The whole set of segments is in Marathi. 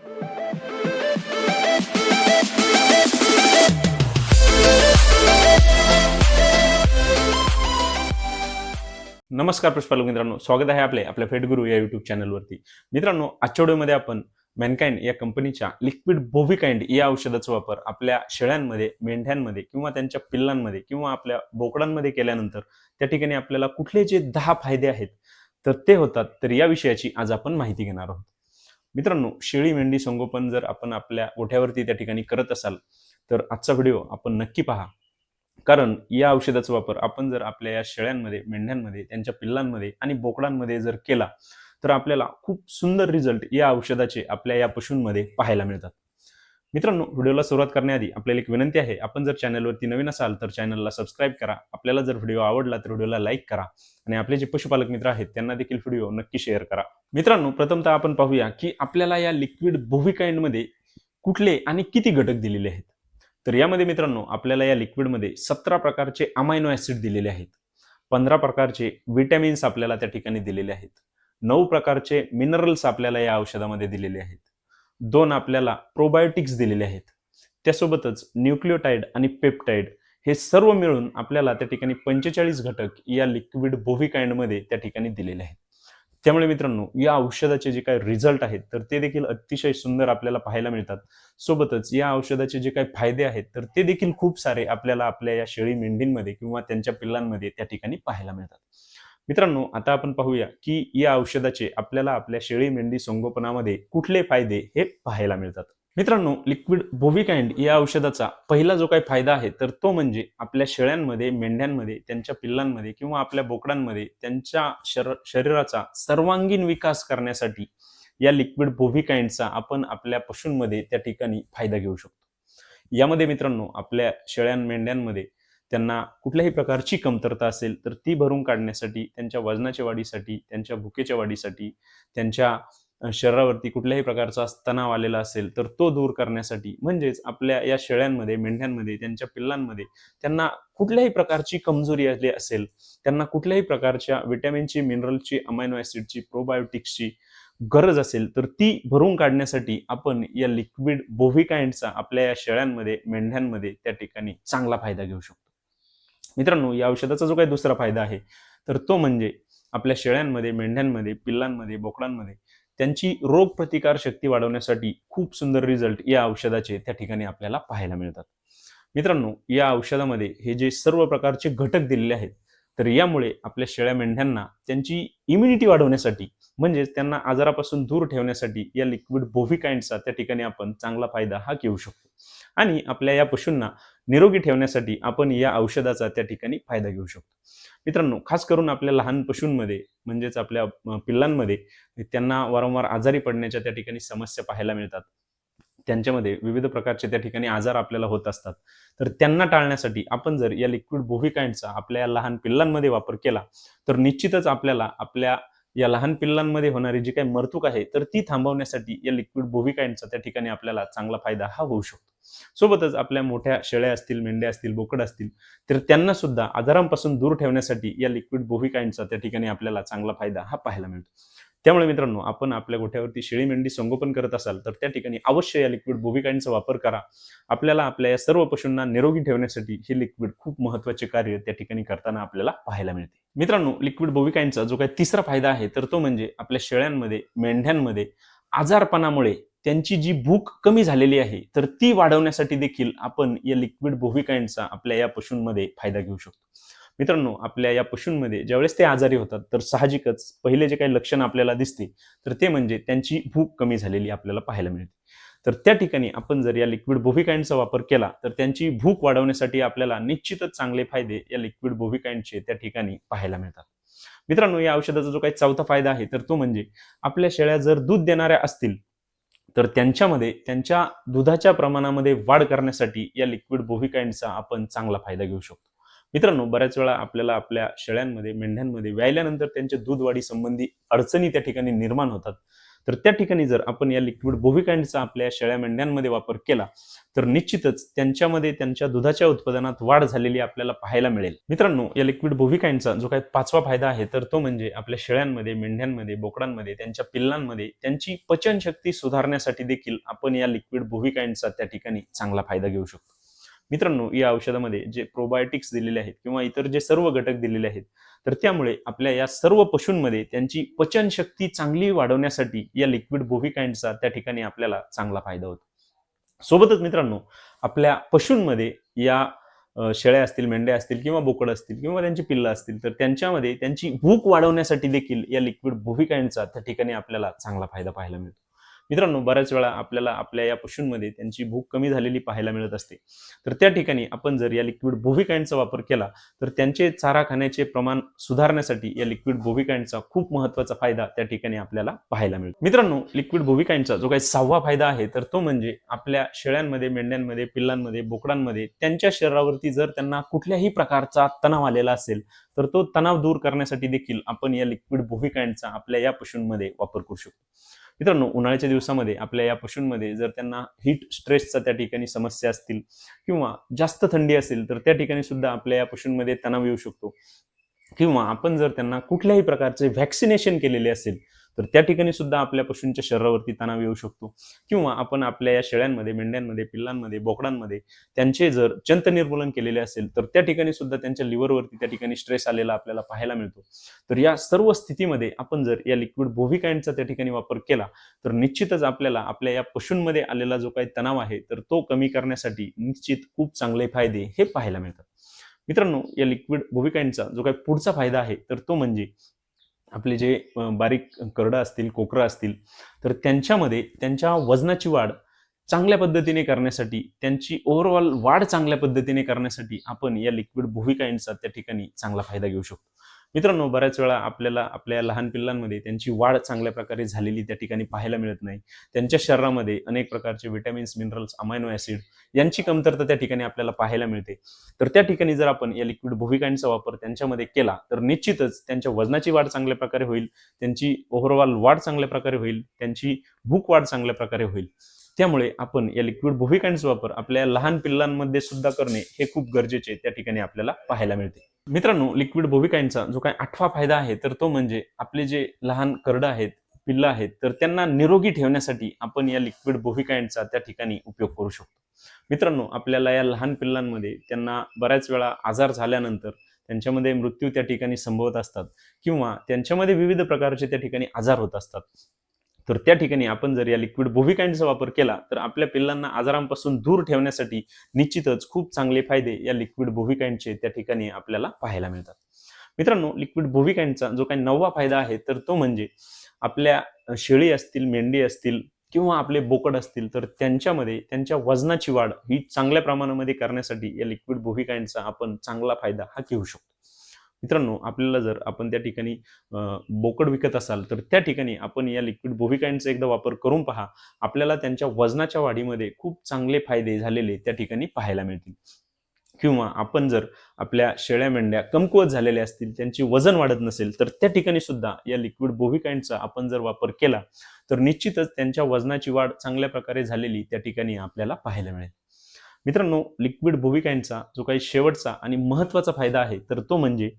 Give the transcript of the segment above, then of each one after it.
नमस्कार पशुपालक मित्रांनो, स्वागत आहे आपल्या फेटगुरु या युट्यूब चॅनलवरती. मित्रांनो, आजच्या व्हिडिओमध्ये आपण मॅनकाइंड या कंपनीच्या लिक्विड बोव्हिकाइंड या औषधाचा वापर आपल्या शेळ्यांमध्ये, मेंढ्यांमध्ये किंवा त्यांच्या पिल्लांमध्ये किंवा आपल्या बोकडांमध्ये केल्यानंतर त्या ठिकाणी आपल्याला कुठले जे 10 फायदे आहेत तर ते होतात. तर या विषयाची आज आपण माहिती घेणार आहोत. मित्रांनो, शेळी मेंढी संगोपन जर आपण आपल्या गोठ्यावरती त्या ठिकाणी करत असाल तर आजचा व्हिडिओ आपण नक्की पहा. कारण या औषधाचा वापर आपण जर आपल्या या शेळ्यांमध्ये, मेंढ्यांमध्ये, त्यांच्या पिल्लांमध्ये आणि बोकडांमध्ये जर केला तर आपल्याला खूप सुंदर रिझल्ट या औषधाचे आपल्या या पशूंमध्ये पाहायला मिळतात. मित्रांनो, व्हिडिओला सुरुवात करण्याआधी आपल्याला एक विनंती आहे, आपण जर चॅनलवरती नवीन असाल तर चॅनलला सबस्क्राईब करा. आपल्याला जर व्हिडिओ आवडला तर व्हिडिओला लाईक करा आणि आपले जे पशुपालक मित्र आहेत त्यांना देखील व्हिडिओ नक्की शेअर करा. मित्रांनो, प्रथमतः आपण पाहूया की आपल्याला या लिक्विड बोव्हिकाइंडमध्ये कुठले आणि किती घटक दिलेले आहेत. तर यामध्ये मित्रांनो, आपल्याला या लिक्विडमध्ये 17 प्रकारचे अमायनो ऍसिड दिलेले आहेत, 15 प्रकारचे विटॅमिन्स आपल्याला त्या ठिकाणी दिलेले आहेत, 9 प्रकारचे मिनरल्स आपल्याला या औषधामध्ये दिलेले आहेत, 2 आपल्याला प्रोबायोटिक्स दिलेले आहेत. त्यासोबतच न्यूक्लिओटाइड आणि पेप्टाइड हे सर्व मिळून आपल्याला त्या ठिकाणी 45 घटक या लिक्विड बोव्हिकाइंडमध्ये त्या ठिकाणी दिलेले आहेत. त्यामुळे मित्रांनो, या औषधाचे जे काही रिझल्ट आहेत तर ते देखील अतिशय सुंदर आपल्याला पाहायला मिळतात. सोबतच या औषधाचे जे काही फायदे आहेत तर ते देखील खूप सारे आपल्याला आपल्या या शेळी मेंढींमध्ये किंवा त्यांच्या पिल्लांमध्ये त्या ठिकाणी पाहायला मिळतात. मित्रांनो, आता आपण पाहूया की या औषधाचे आपल्याला आपल्या शेळी मेंढी संगोपनामध्ये कुठले फायदे हे पाहायला मिळतात. मित्रांनो, लिक्विड बोव्हिकाइंड या औषधाचा पहिला जो काही फायदा आहे तर तो म्हणजे आपल्या शेळ्यांमध्ये, मेंढ्यांमध्ये, त्यांच्या पिल्लांमध्ये किंवा आपल्या बोकडांमध्ये त्यांच्या शरीराचा सर्वांगीण विकास करण्यासाठी या लिक्विड बोव्हिकाइंडचा आपण आपल्या पशूंमध्ये त्या ठिकाणी फायदा घेऊ शकतो. यामध्ये मित्रांनो, आपल्या शेळ्या मेंढ्यांमध्ये त्यांना कुठल्याही प्रकारची कमतरता असेल तर ती भरून काढण्यासाठी, त्यांच्या वजनाच्या वाढीसाठी, त्यांच्या भुकेच्या वाढीसाठी, त्यांच्या शरीरावरती कुठल्याही प्रकारचा तणाव आलेला असेल तर तो दूर करण्यासाठी, म्हणजेच आपल्या या शेळ्यांमध्ये, मेंढ्यांमध्ये, त्यांच्या पिल्लांमध्ये त्यांना कुठल्याही प्रकारची कमजोरी आली असेल, त्यांना कुठल्याही प्रकारच्या विटॅमिनची, मिनरलची, अमायनो ऍसिडची, प्रोबायोटिक्सची गरज असेल तर ती भरून काढण्यासाठी आपण या लिक्विड बोव्हिकाइंडचा आपल्या या शेळ्यांमध्ये, मेंढ्यांमध्ये त्या ठिकाणी चांगला फायदा घेऊ शकतो. मित्रांनो, या औषधाचा जो काही दुसरा फायदा आहे तर तो म्हणजे आपल्या शेळ्यांमध्ये, मेंढ्यांमध्ये, पिल्लांमध्ये, बोकडांमध्ये त्यांची रोगप्रतिकार शक्ती वाढवण्यासाठी खूप सुंदर रिझल्ट या औषधाचे त्या ठिकाणी आपल्याला पाहायला मिळतात. मित्रांनो, या औषधामध्ये हे जे सर्व प्रकारचे घटक दिलेले आहेत तर यामुळे आपल्या शेळ्या मेंढ्यांना त्यांची इम्युनिटी वाढवण्यासाठी, म्हणजेच त्यांना आजारापासून दूर ठेवण्यासाठी या लिक्विड बोव्हिकाइंडचा त्या ठिकाणी आपण चांगला फायदा हा घेऊ शकतो. आणि आपल्या या पशूंना निरोगी ठेवण्यासाठी आपण या औषधाचा त्या ठिकाणी फायदा घेऊ शकतो. मित्रांनो, खास करून आपल्या लहान पशूंमध्ये, म्हणजेच आपल्या पिल्लांमध्ये त्यांना वारंवार आजारी पडण्याच्या त्या ठिकाणी समस्या पाहायला मिळतात. त्यांच्यामध्ये विविध प्रकारचे त्या ठिकाणी आजार आपल्याला होत असतात. तर त्यांना टाळण्यासाठी आपण जर या लिक्विड बोव्हिकाइंडचा आपल्या या लहान पिल्लांमध्ये वापर केला तर निश्चितच आपल्याला आपल्या या लहान पिल्लांमध्ये होणारी जी काही मरतूक आहे तर ती थांबवण्यासाठी या लिक्विड बोव्हिकाइंडचा त्या ठिकाणी आपल्याला चांगला फायदा हा होऊ शकतो. सोबतच आपल्या मोठ्या शेळ्या असतील, मेंढ्या असतील, बोकड असतील तर त्यांना सुद्धा आजारांपासून दूर ठेवण्यासाठी या लिक्विड बोव्हिकाइंडचा त्या ठिकाणी आपल्याला चांगला फायदा हा पाहायला मिळतो. त्यामुळे मित्रांनो, आपण आपल्या गोठ्यावरती शेळी मेंढी संगोपन करत असाल तर त्या ठिकाणी अवश्य या लिक्विड बोव्हिकाइंडचा वापर करा. आपल्याला आपल्या या सर्व पशूंना निरोगी ठेवण्यासाठी हे लिक्विड खूप महत्त्वाचे कार्य त्या ठिकाणी करताना आपल्याला पाहायला मिळते. मित्रांनो, लिक्विड बोव्हिकाइंडचा जो काही तिसरा फायदा आहे तर तो म्हणजे आपल्या शेळ्यांमध्ये, मेंढ्यांमध्ये आजारपणामुळे त्यांची जी भूक कमी झालेली आहे तर ती वाढवण्यासाठी देखील आपण या लिक्विड बोव्हिकाइंडचा आपल्या या पशूंमध्ये फायदा घेऊ शकतो. मित्रांनो, आपल्या या पशूंमध्ये ज्यावेळेस ते आजारी होतात तर साहजिकच पहिले जे काही लक्षण आपल्याला दिसते तर ते म्हणजे त्यांची भूक कमी झालेली आपल्याला पाहायला मिळते. तर त्या ठिकाणी आपण जर या लिक्विड बोव्हिकाइंडचा वापर केला तर त्यांची भूक वाढवण्यासाठी आपल्याला निश्चितच चांगले फायदे या लिक्विड बोव्हिकाइंडचे त्या ठिकाणी पाहायला मिळतात. मित्रांनो, या औषधाचा जो काही चौथा फायदा आहे तर तो म्हणजे आपल्या शेळ्या जर दूध देणाऱ्या असतील तर त्यांच्यामध्ये त्यांच्या दुधाच्या प्रमाणामध्ये वाढ करण्यासाठी या लिक्विड बोव्हिकाइंडचा आपण चांगला फायदा घेऊ शकतो. मित्रांनो, बऱ्याच वेळा आपल्याला आपल्या शेळ्यांमध्ये, मेंढ्यांमध्ये व्यायल्यानंतर त्यांच्या दूध वाढी संबंधी अडचणी त्या ठिकाणी निर्माण होतात. तर त्या ठिकाणी जर आपण या लिक्विड बोव्हिकाइंडचा आपल्या शेळ्या मेंढ्यांमध्ये वापर केला तर निश्चितच त्यांच्यामध्ये त्यांच्या दुधाच्या उत्पादनात वाढ झालेली आपल्याला पाहायला मिळेल. मित्रांनो, या लिक्विड बोव्हिकाइंडचा जो काही 5वा फायदा आहे तर तो म्हणजे आपल्या शेळ्यांमध्ये, मेंढ्यांमध्ये, बोकडांमध्ये, त्यांच्या पिल्लांमध्ये त्यांची पचनशक्ती सुधारण्यासाठी देखील आपण या लिक्विड बोव्हिकाइंडचा त्या ठिकाणी चांगला फायदा घेऊ शकतो. मित्रांनो, या औषधामध्ये जे प्रोबायोटिक्स दिलेले आहेत किंवा इतर जे सर्व घटक दिलेले आहेत तर त्यामुळे आपल्या या सर्व पशूंमध्ये त्यांची पचनशक्ती चांगली वाढवण्यासाठी या लिक्विड बोव्हिकाइंडचा त्या ठिकाणी आपल्याला चांगला फायदा होतो. सोबतच मित्रांनो, आपल्या पशूंमध्ये या शेळ्या असतील, मेंढ्या असतील किंवा बोकड असतील किंवा त्यांची पिल्लं असतील तर त्यांच्यामध्ये त्यांची भूक वाढवण्यासाठी देखील या लिक्विड बोव्हिकाइंडचा त्या ठिकाणी आपल्याला चांगला फायदा पाहायला मिळतो. मित्रांनो, बऱ्याच वेळा आपल्याला आपल्या या पशूंमध्ये त्यांची भूक कमी झालेली पाहायला मिळत असते. तर त्या ठिकाणी आपण जर या लिक्विड बोव्हिकाइंडचा वापर केला तर त्यांचे चारा खाण्याचे प्रमाण सुधारण्यासाठी या लिक्विड बोव्हिकाइंडचा खूप महत्त्वाचा फायदा त्या ठिकाणी आपल्याला पाहायला मिळतो. मित्रांनो, लिक्विड बोव्हिकाइंडचा जो काही 6वा फायदा आहे तर तो म्हणजे आपल्या शेळ्यांमध्ये, मेंढ्यांमध्ये, पिल्लांमध्ये, बोकडांमध्ये त्यांच्या शरीरावरती जर त्यांना कुठल्याही प्रकारचा तणाव आलेला असेल तर तो तणाव दूर करण्यासाठी देखील आपण या लिक्विड बोव्हिकाइंडचा आपल्या या पशूंमध्ये वापर करू शकतो. मित्रांनो, उन्हाळ्याच्या दिवसामध्ये आपल्या या पशूंमध्ये जर त्यांना हीट स्ट्रेसचा त्या ठिकाणी समस्या असतील किंवा जास्त थंडी असेल तर त्या ठिकाणी सुद्धा आपल्या या पशूंमध्ये तणाव येऊ शकतो. किंवा आपण जर त्यांना कुठल्याही प्रकारचे व्हॅक्सिनेशन केलेले असेल तर त्या ठिकाणी सुद्धा आपल्या पशूंच्या शरीरावरती तणाव येऊ शकतो. किंवा आपण आपल्या या शेळ्यांमध्ये, मेंढ्यांमध्ये, पिल्लांमध्ये, बोकडांमध्ये त्यांचे जर जंत निर्मूलन केलेले असेल तर त्या ठिकाणी सुद्धा त्यांच्या लिव्हरवरती त्या ठिकाणी स्ट्रेस आलेला आपल्याला पाहायला मिळतो. तर या सर्व स्थितीमध्ये आपण जर या लिक्विड बोव्हिकाइंडचा त्या ठिकाणी वापर केला तर निश्चितच आपल्याला आपल्या या पशूंमध्ये आलेला जो काही तणाव आहे तर तो कमी करण्यासाठी निश्चित खूप चांगले फायदे हे पाहायला मिळतात. मित्रांनो, या लिक्विड बोव्हिकाइंडचा जो काही पुढचा फायदा आहे तर तो म्हणजे आपले जे बारीक करडं असतील, कोकरं असतील तर त्यांच्यामध्ये त्यांच्या वजनाची वाढ चांगल्या पद्धतीने करण्यासाठी, त्यांची ओव्हरऑल वाढ चांगल्या पद्धतीने करण्यासाठी आपण या लिक्विड बोव्हिकाइंडचा त्या ठिकाणी चांगला फायदा घेऊ शकतो. मित्रांनो, बऱ्याच वेळा आपल्याला आपल्या लहान पिल्लांमध्ये त्यांची वाढ चांगल्या प्रकारे झालेली त्या ठिकाणी पाहायला मिळत नाही. त्यांच्या शरीरामध्ये अनेक प्रकारचे व्हिटॅमिन्स, मिनरल्स, अमायनो ॲसिड यांची कमतरता त्या ठिकाणी आपल्याला पाहायला मिळते. तर त्या ठिकाणी जर आपण या लिक्विड बोव्हिकाइंडचा वापर त्यांच्यामध्ये केला तर निश्चितच त्यांच्या वजनाची वाढ चांगल्या प्रकारे होईल, त्यांची ओव्हरऑल वाढ चांगल्या प्रकारे होईल, त्यांची भूक वाढ चांगल्या प्रकारे होईल. त्यामुळे आपण या लिक्विड बोव्हिकाइंडचा वापर आपल्या लहान पिल्लांमध्ये सुद्धा करणे हे खूप गरजेचे त्या ठिकाणी आपल्याला पाहायला मिळते. मित्रांनो, लिक्विड बोव्हिकाइंडचा जो काही 8वा फायदा आहे तर तो म्हणजे आपले जे लहान करडं आहेत, पिल्लं आहेत तर त्यांना निरोगी ठेवण्यासाठी आपण या लिक्विड बोव्हिकाइंडचा त्या ठिकाणी उपयोग करू शकतो. मित्रांनो, आपल्याला या लहान पिल्लांमध्ये त्यांना बऱ्याच वेळा आजार झाल्यानंतर त्यांच्यामध्ये मृत्यू त्या ठिकाणी संभवत असतात किंवा त्यांच्यामध्ये विविध प्रकारचे त्या ठिकाणी आजार होत असतात. तर त्या ठिकाणी आपण जर या लिक्विड बोव्हिकाइंडचा वापर केला तर आपल्या पिल्लांना आजारांपासून दूर ठेवण्यासाठी निश्चितच खूप चांगले फायदे या लिक्विड बोव्हिकाइंडचे त्या ठिकाणी आपल्याला पाहायला मिळतात. मित्रांनो, लिक्विड बोव्हिकाइंडचा जो काही 9वा फायदा आहे तर तो म्हणजे आपल्या शेळी असतील, मेंढी असतील किंवा आपले बोकड असतील तर त्यांच्यामध्ये त्यांच्या वजनाची वाढ ही चांगल्या प्रमाणामध्ये करण्यासाठी या लिक्विड बोव्हिकाइंडचा आपण चांगला फायदा हा घेऊ शकतो. मित्रांनो, आपल्याला जर आपण त्या ठिकाणी बोकड विकत असाल तर त्या ठिकाणी आपण या लिक्विड बोव्हिकाइंडचा एकदा वापर करून पहा. आपल्याला त्यांच्या वजनाच्या वाढीमध्ये खूप चांगले फायदे झालेले त्या ठिकाणी पाहायला मिळतील. किंवा आपण जर आपल्या शेळ्या मेंढ्या कमकुवत झालेल्या असतील, त्यांची वजन वाढत नसेल तर त्या ठिकाणी सुद्धा या लिक्विड बोव्हिकाइंडचा आपण जर वापर केला तर निश्चितच त्यांच्या वजनाची वाढ चांगल्या प्रकारे झालेली त्या ठिकाणी आपल्याला पाहायला मिळेल. मित्रांनो, लिक्विड बोव्हिकाइंडचा जो काही शेवटचा आणि महत्त्वाचा फायदा आहे तर तो म्हणजे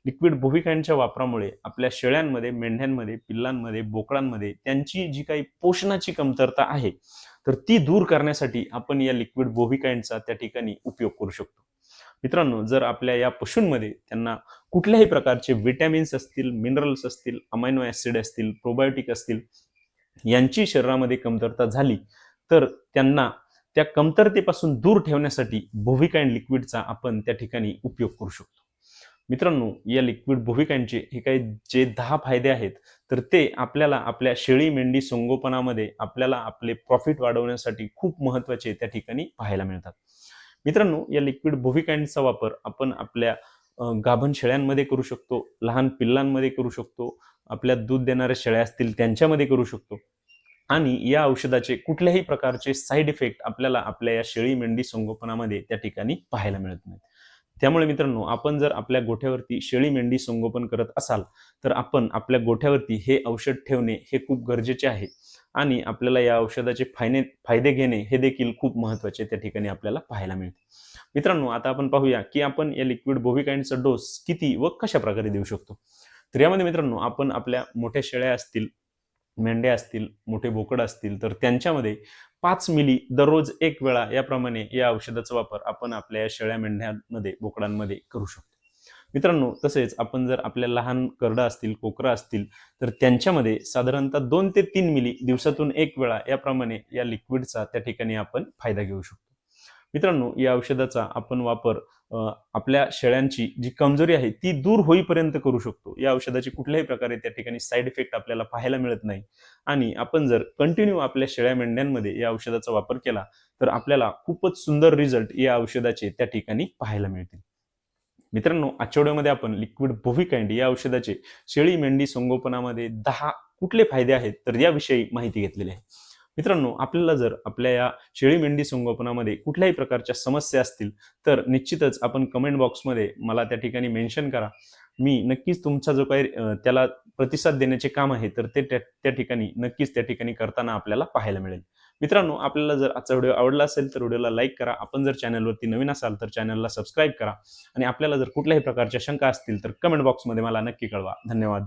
लिक्विड बोव्हिकाइंडच्या वापरामुळे आपल्या शेळ्यांमध्ये, मेंढ्यांमध्ये, पिल्लांमध्ये, बोकडांमध्ये त्यांची जी काही पोषणाची कमतरता आहे तर ती दूर करण्यासाठी आपण या लिक्विड बोव्हिकाइंडचा त्या ठिकाणी उपयोग करू शकतो. मित्रांनो, जर आपल्या या पशूंमध्ये त्यांना कुठल्याही प्रकारचे व्हिटॅमिन्स असतील, मिनरल्स असतील, अमायनो ॲसिड असतील, प्रोबायोटिक असतील यांची शरीरामध्ये कमतरता झाली तर त्यांना त्या कमतरतेपासून दूर ठेवण्यासाठी बोव्हिकाइंड लिक्विडचा आपण त्या ठिकाणी उपयोग करू शकतो. मित्रांनो, या लिक्विड बोव्हिकाइंडचे हे काही जे 10 फायदे आहेत तर ते आपल्याला आपल्या शेळी मेंढी संगोपनामध्ये आपल्याला आपले प्रॉफिट वाढवण्यासाठी खूप महत्त्वाचे त्या ठिकाणी पाहायला मिळतात. मित्रांनो, या लिक्विड बोव्हिकाइंडचा वापर आपण आपल्या गाभण शेळ्यांमध्ये करू शकतो, लहान पिल्लांमध्ये करू शकतो, आपल्या दूध देणाऱ्या शेळ्या असतील त्यांच्यामध्ये करू शकतो आणि या औषधाचे कुठल्याही प्रकारचे साईड इफेक्ट आपल्याला आपल्या या शेळी मेंढी संगोपनामध्ये त्या ठिकाणी पाहायला मिळत नाहीत. त्यामुळे मित्रांनो, आपण जर आपल्या गोठ्यावरती शेळी मेंढी संगोपन करत असाल तर आपण आपल्या गोठ्यावरती हे औषध ठेवणे हे खूप गरजेचे आहे आणि आपल्याला या औषधाचे फायदे घेणे हे देखील खूप महत्त्वाचे त्या ठिकाणी आपल्याला पाहायला मिळते. मित्रांनो, आता आपण पाहूया की आपण या लिक्विड बोविकाइंडचा डोस किती व कशा प्रकारे देऊ शकतो. तर यामध्ये मित्रांनो, आपण आपल्या मोठ्या शेळ्या असतील, मेंढ्या असतील, मोठे बोकड असतील तर त्यांच्यामध्ये 5 मिली दररोज एक वेळा याप्रमाणे या औषधाचा वापर आपण आपल्या शेळ्या मेंढ्यांमध्ये बोकडांमध्ये करू शकतो. मित्रांनो, तसेच आपण जर आपल्या लहान करडा असतील, कोकरा असतील तर त्यांच्यामध्ये साधारणतः 2 ते 3 मिली दिवसातून एक वेळा याप्रमाणे या लिक्विडचा त्या ठिकाणी आपण फायदा घेऊ शकतो. मित्रांनो, या औषधाचा आपण वापर आपल्या शेळ्यांची जी कमजोरी आहे ती दूर होईपर्यंत करू शकतो. या औषधाची कुठल्याही प्रकारे त्या ठिकाणी साईड इफेक्ट आपल्याला पाहायला मिळत नाही आणि आपण जर कंटिन्यू आपल्या शेळ्या मेंढ्यांमध्ये या औषधाचा वापर केला तर आपल्याला खूपच सुंदर रिझल्ट या औषधाचे त्या ठिकाणी पाहायला मिळतील. मित्रांनो, आजच्या व्हिडिओमध्ये आपण लिक्विड बोविकाइंड या औषधाचे शेळी मेंढी संगोपनामध्ये 10 कुठले फायदे आहेत तर याविषयी माहिती घेतलेली आहे. मित्रांनो, आपल्याला जर आपल्या या शेळी मेंढी संगोपनामध्ये कुठल्याही प्रकारच्या समस्या असतील तर निश्चितच आपण कमेंट बॉक्समध्ये मला त्या ठिकाणी मेन्शन करा. मी नक्कीच तुमचा जो काही त्याला प्रतिसाद देण्याचे काम आहे तर ते त्या ठिकाणी नक्कीच त्या ठिकाणी करताना आपल्याला पाहायला मिळेल. मित्रांनो, आपल्याला जर आजचा व्हिडिओ आवडला असेल तर व्हिडिओला लाईक करा. आपण जर चॅनलवरती नवीन असाल तर चॅनलला सबस्क्राईब करा आणि आपल्याला जर कुठल्याही प्रकारच्या शंका असतील तर कमेंट बॉक्समध्ये मला नक्की कळवा. धन्यवाद.